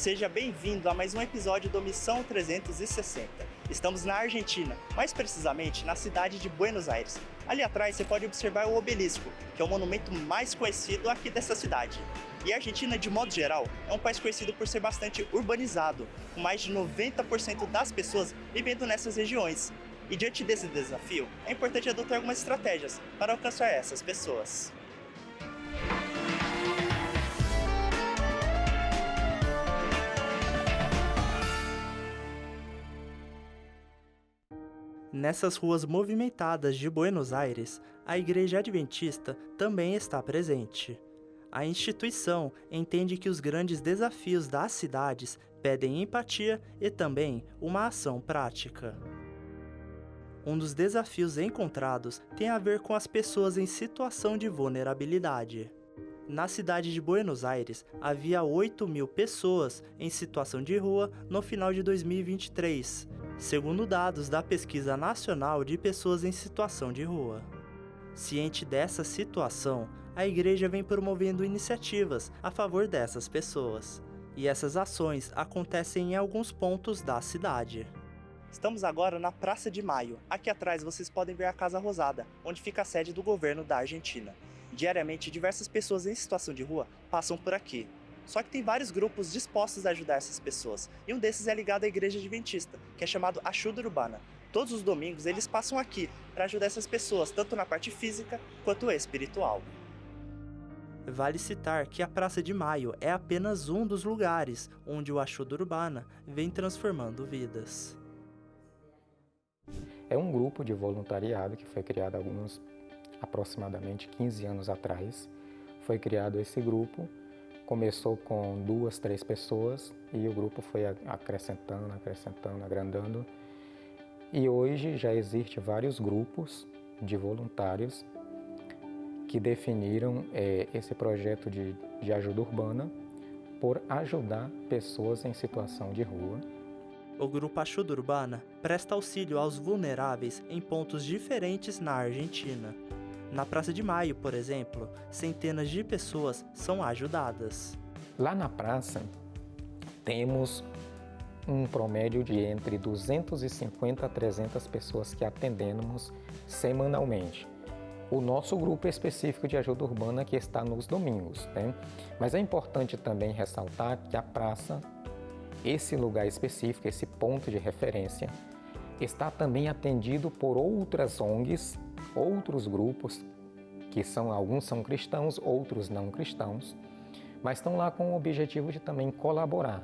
Seja bem-vindo a mais um episódio do Missão 360. Estamos na Argentina, mais precisamente na cidade de Buenos Aires. Ali atrás você pode observar o Obelisco, que é o monumento mais conhecido aqui dessa cidade. E a Argentina, de modo geral, é um país conhecido por ser bastante urbanizado, com mais de 90% das pessoas vivendo nessas regiões. E diante desse desafio, é importante adotar algumas estratégias para alcançar essas pessoas. Nessas ruas movimentadas de Buenos Aires, a Igreja Adventista também está presente. A instituição entende que os grandes desafios das cidades pedem empatia e também uma ação prática. Um dos desafios encontrados tem a ver com as pessoas em situação de vulnerabilidade. Na cidade de Buenos Aires, havia 8.000 pessoas em situação de rua no final de 2023, segundo dados da Pesquisa Nacional de Pessoas em Situação de Rua. Ciente dessa situação, a igreja vem promovendo iniciativas a favor dessas pessoas, e essas ações acontecem em alguns pontos da cidade. Estamos agora na Praça de Maio. Aqui atrás vocês podem ver a Casa Rosada, onde fica a sede do governo da Argentina. Diariamente, diversas pessoas em situação de rua passam por aqui. Só que tem vários grupos dispostos a ajudar essas pessoas, e um desses é ligado à Igreja Adventista, que é chamado Ajuda Urbana. Todos os domingos eles passam aqui para ajudar essas pessoas, tanto na parte física quanto espiritual. Vale citar que a Praça de Maio é apenas um dos lugares onde o Ajuda Urbana vem transformando vidas. É um grupo de voluntariado que foi criado há aproximadamente 15 anos atrás. Foi criado esse grupo, começou com 2, 3 pessoas e o grupo foi acrescentando, agrandando. E hoje já existem vários grupos de voluntários que definiram esse projeto de ajuda urbana por ajudar pessoas em situação de rua. O Grupo Ajuda Urbana presta auxílio aos vulneráveis em pontos diferentes na Argentina. Na Praça de Maio, por exemplo, centenas de pessoas são ajudadas. Lá na praça, temos um promédio de entre 250 a 300 pessoas que atendemos semanalmente. O nosso grupo específico de ajuda urbana que está nos domingos, né? Mas é importante também ressaltar que a praça, esse lugar específico, esse ponto de referência, está também atendido por outras ONGs, outros grupos, que alguns são cristãos, outros não cristãos, mas estão lá com o objetivo de também colaborar.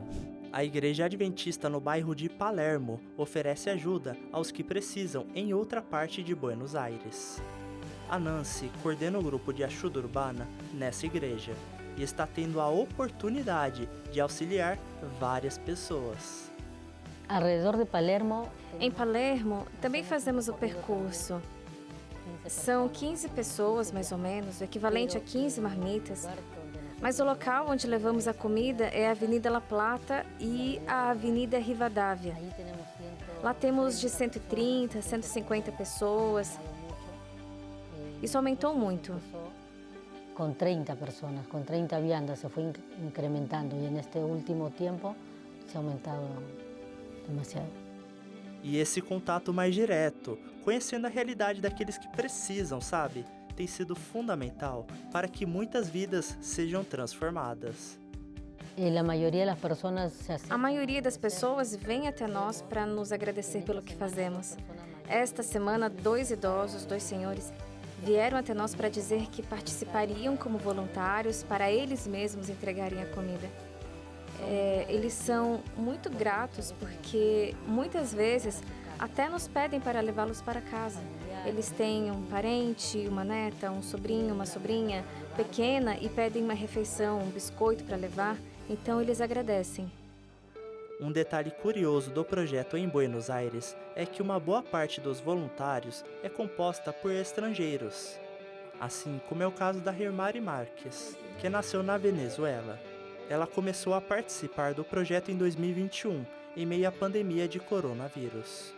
A Igreja Adventista no bairro de Palermo oferece ajuda aos que precisam em outra parte de Buenos Aires. A Nancy coordena o grupo de ajuda urbana nessa igreja e está tendo a oportunidade de auxiliar várias pessoas. Em Palermo, também fazemos o percurso. São 15 pessoas, mais ou menos, o equivalente a 15 marmitas. Mas o local onde levamos a comida é a Avenida La Plata e a Avenida Rivadavia. Lá temos de 130 a 150 pessoas. Isso aumentou muito. Com 30 pessoas, com 30 viandas, se foi incrementando e neste último tempo se ha aumentado demasiado. E esse contato mais direto, conhecendo a realidade daqueles que precisam, sabe, tem sido fundamental para que muitas vidas sejam transformadas. A maioria das pessoas vem até nós para nos agradecer pelo que fazemos. Esta semana, 2 idosos, 2 senhores, vieram até nós para dizer que participariam como voluntários para eles mesmos entregarem a comida. Eles são muito gratos porque muitas vezes até nos pedem para levá-los para casa. Eles têm um parente, uma neta, um sobrinho, uma sobrinha pequena e pedem uma refeição, um biscoito para levar, então eles agradecem. Um detalhe curioso do projeto em Buenos Aires é que uma boa parte dos voluntários é composta por estrangeiros, assim como é o caso da Hermari Marques, que nasceu na Venezuela. Ela começou a participar do projeto em 2021, em meio à pandemia de coronavírus.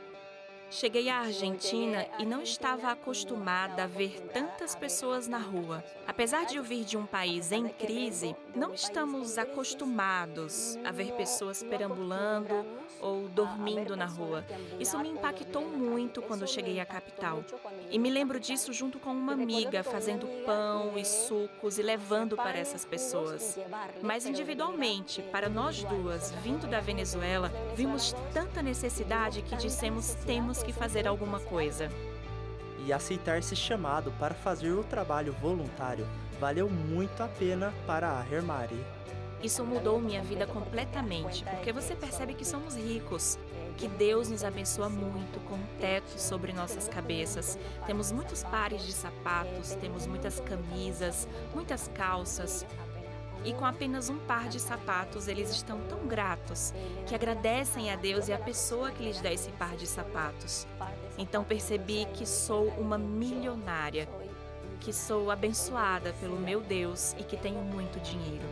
Cheguei à Argentina e não estava acostumada a ver tantas pessoas na rua. Apesar de eu vir de um país em crise, não estamos acostumados a ver pessoas perambulando ou dormindo na rua. Isso me impactou muito quando cheguei à capital. E me lembro disso junto com uma amiga, fazendo pão e sucos e levando para essas pessoas. Mas individualmente, para nós duas, vindo da Venezuela, vimos tanta necessidade que dissemos temos que fazer alguma coisa. E aceitar esse chamado para fazer o trabalho voluntário valeu muito a pena para a Hermari. Isso mudou minha vida completamente, porque você percebe que somos ricos, que Deus nos abençoa muito com um teto sobre nossas cabeças. Temos muitos pares de sapatos, temos muitas camisas, muitas calças. E com apenas um par de sapatos, eles estão tão gratos que agradecem a Deus e a pessoa que lhes dá esse par de sapatos. Então percebi que sou uma milionária, que sou abençoada pelo meu Deus e que tenho muito dinheiro.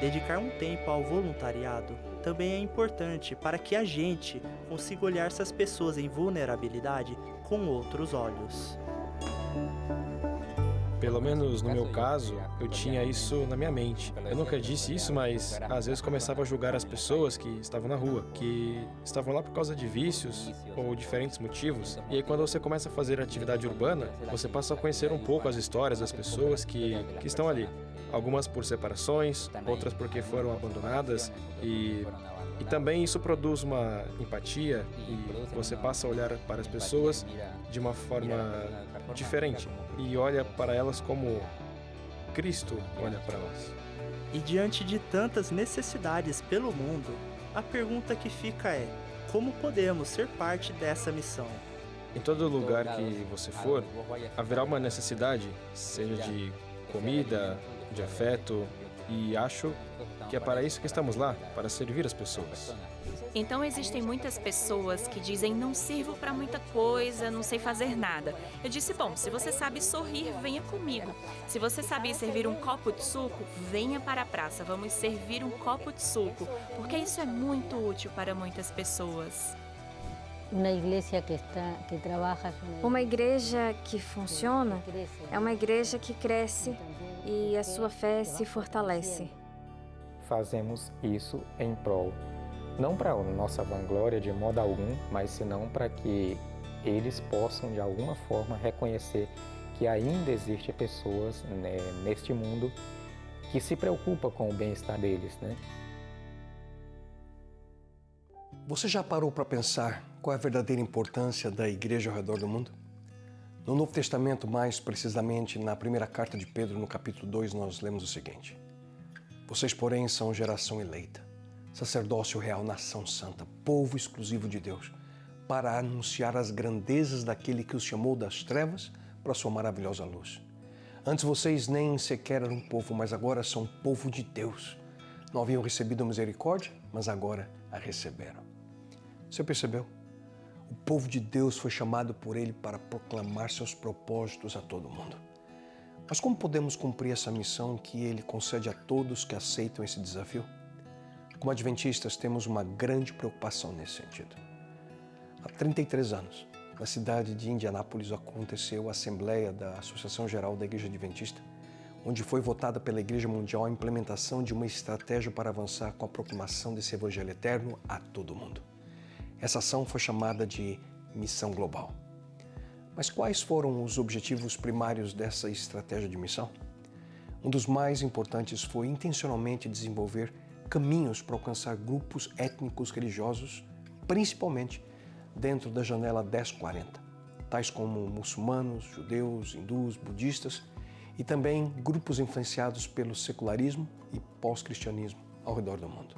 Dedicar um tempo ao voluntariado também é importante para que a gente consiga olhar essas pessoas em vulnerabilidade com outros olhos. Pelo menos no meu caso, eu tinha isso na minha mente. Eu nunca disse isso, mas às vezes começava a julgar as pessoas que estavam na rua, que estavam lá por causa de vícios ou diferentes motivos. E aí quando você começa a fazer atividade urbana, você passa a conhecer um pouco as histórias das pessoas que estão ali. Algumas por separações, outras porque foram abandonadas e também isso produz uma empatia e você passa a olhar para as pessoas de uma forma diferente e olha para elas como Cristo olha para nós. E diante de tantas necessidades pelo mundo, a pergunta que fica é: como podemos ser parte dessa missão? Em todo lugar que você for, haverá uma necessidade, seja de comida, de afeto, e acho que é para isso que estamos lá, para servir as pessoas. Então existem muitas pessoas que dizem não sirvo para muita coisa, não sei fazer nada. Eu disse, bom, se você sabe sorrir, venha comigo. Se você sabe servir um copo de suco, venha para a praça, vamos servir um copo de suco, porque isso é muito útil para muitas pessoas. Uma igreja que trabalha. Uma igreja que funciona é uma igreja que cresce e a sua fé se fortalece. Fazemos isso em prol, não para a nossa vanglória de modo algum, mas senão para que eles possam de alguma forma reconhecer que ainda existem pessoas, né, neste mundo que se preocupam com o bem-estar deles, né? Você já parou para pensar qual é a verdadeira importância da igreja ao redor do mundo? No Novo Testamento, mais precisamente na primeira carta de Pedro, no capítulo 2, nós lemos o seguinte: vocês, porém, são geração eleita, sacerdócio real, nação santa, povo exclusivo de Deus, para anunciar as grandezas daquele que os chamou das trevas para a sua maravilhosa luz. Antes vocês nem sequer eram povo, mas agora são povo de Deus. Não haviam recebido misericórdia, mas agora a receberam. Você percebeu? O povo de Deus foi chamado por Ele para proclamar seus propósitos a todo mundo. Mas como podemos cumprir essa missão que Ele concede a todos que aceitam esse desafio? Como adventistas, temos uma grande preocupação nesse sentido. Há 33 anos, na cidade de Indianápolis, aconteceu a Assembleia da Associação Geral da Igreja Adventista, onde foi votada pela Igreja Mundial a implementação de uma estratégia para avançar com a proclamação desse Evangelho eterno a todo mundo. Essa ação foi chamada de Missão Global. Mas quais foram os objetivos primários dessa estratégia de missão? Um dos mais importantes foi intencionalmente desenvolver caminhos para alcançar grupos étnicos religiosos, principalmente dentro da janela 1040, tais como muçulmanos, judeus, hindus, budistas e também grupos influenciados pelo secularismo e pós-cristianismo ao redor do mundo.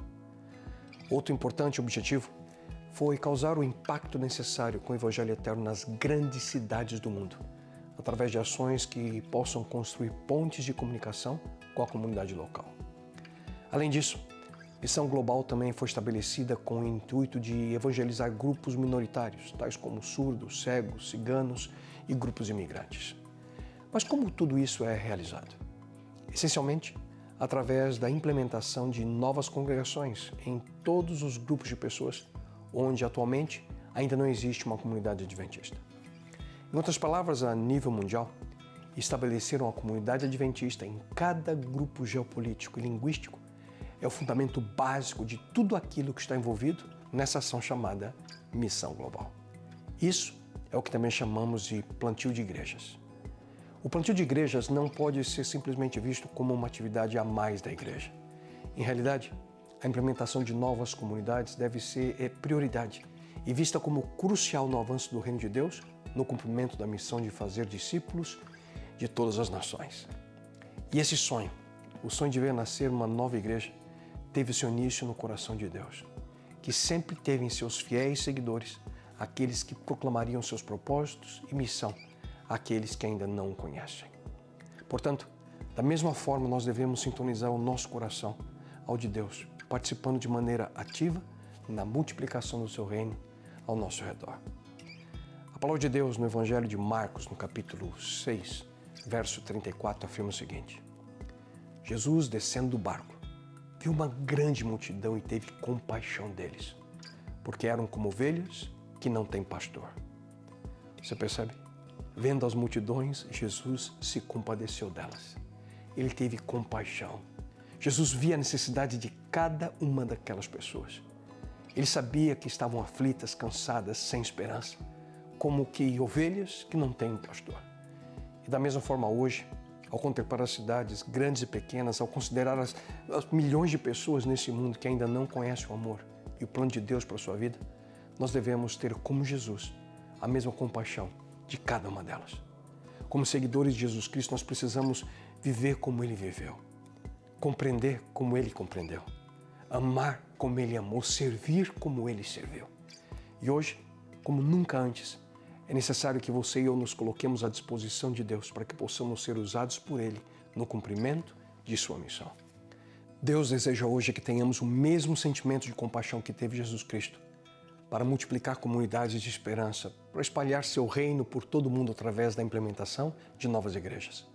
Outro importante objetivo foi causar o impacto necessário com o Evangelho eterno nas grandes cidades do mundo, através de ações que possam construir pontes de comunicação com a comunidade local. Além disso, a Missão Global também foi estabelecida com o intuito de evangelizar grupos minoritários, tais como surdos, cegos, ciganos e grupos imigrantes. Mas como tudo isso é realizado? Essencialmente, através da implementação de novas congregações em todos os grupos de pessoas, onde atualmente ainda não existe uma comunidade adventista. Em outras palavras, a nível mundial, estabeleceram a comunidade adventista em cada grupo geopolítico e linguístico é o fundamento básico de tudo aquilo que está envolvido nessa ação chamada missão global. Isso é o que também chamamos de plantio de igrejas. O plantio de igrejas não pode ser simplesmente visto como uma atividade a mais da igreja. Em realidade, a implementação de novas comunidades deve ser prioridade e vista como crucial no avanço do reino de Deus, no cumprimento da missão de fazer discípulos de todas as nações. E esse sonho, o sonho de ver nascer uma nova igreja, teve seu início no coração de Deus, que sempre teve em seus fiéis seguidores aqueles que proclamariam seus propósitos e missão àqueles que ainda não o conhecem. Portanto, da mesma forma, nós devemos sintonizar o nosso coração ao de Deus, participando de maneira ativa na multiplicação do seu reino ao nosso redor. A palavra de Deus no Evangelho de Marcos, no capítulo 6, verso 34, afirma o seguinte: Jesus, descendo do barco, viu uma grande multidão e teve compaixão deles, porque eram como ovelhas que não têm pastor. Você percebe? Vendo as multidões, Jesus se compadeceu delas. Ele teve compaixão. Jesus via a necessidade de cada uma daquelas pessoas. Ele sabia que estavam aflitas, cansadas, sem esperança, como que ovelhas que não têm pastor. E da mesma forma hoje, ao contemplar as cidades grandes e pequenas, ao considerar as milhões de pessoas nesse mundo que ainda não conhecem o amor e o plano de Deus para a sua vida, nós devemos ter como Jesus a mesma compaixão de cada uma delas. Como seguidores de Jesus Cristo, nós precisamos viver como Ele viveu, compreender como Ele compreendeu, amar como Ele amou, servir como Ele serviu. E hoje, como nunca antes, é necessário que você e eu nos coloquemos à disposição de Deus para que possamos ser usados por Ele no cumprimento de sua missão. Deus deseja hoje que tenhamos o mesmo sentimento de compaixão que teve Jesus Cristo, para multiplicar comunidades de esperança, para espalhar seu reino por todo o mundo através da implementação de novas igrejas.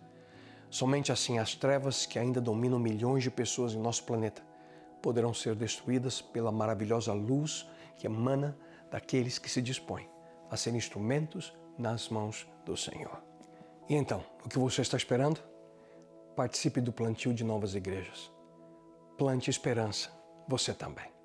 Somente assim as trevas que ainda dominam milhões de pessoas em nosso planeta poderão ser destruídas pela maravilhosa luz que emana daqueles que se dispõem a ser instrumentos nas mãos do Senhor. E então, o que você está esperando? Participe do plantio de novas igrejas. Plante esperança, você também.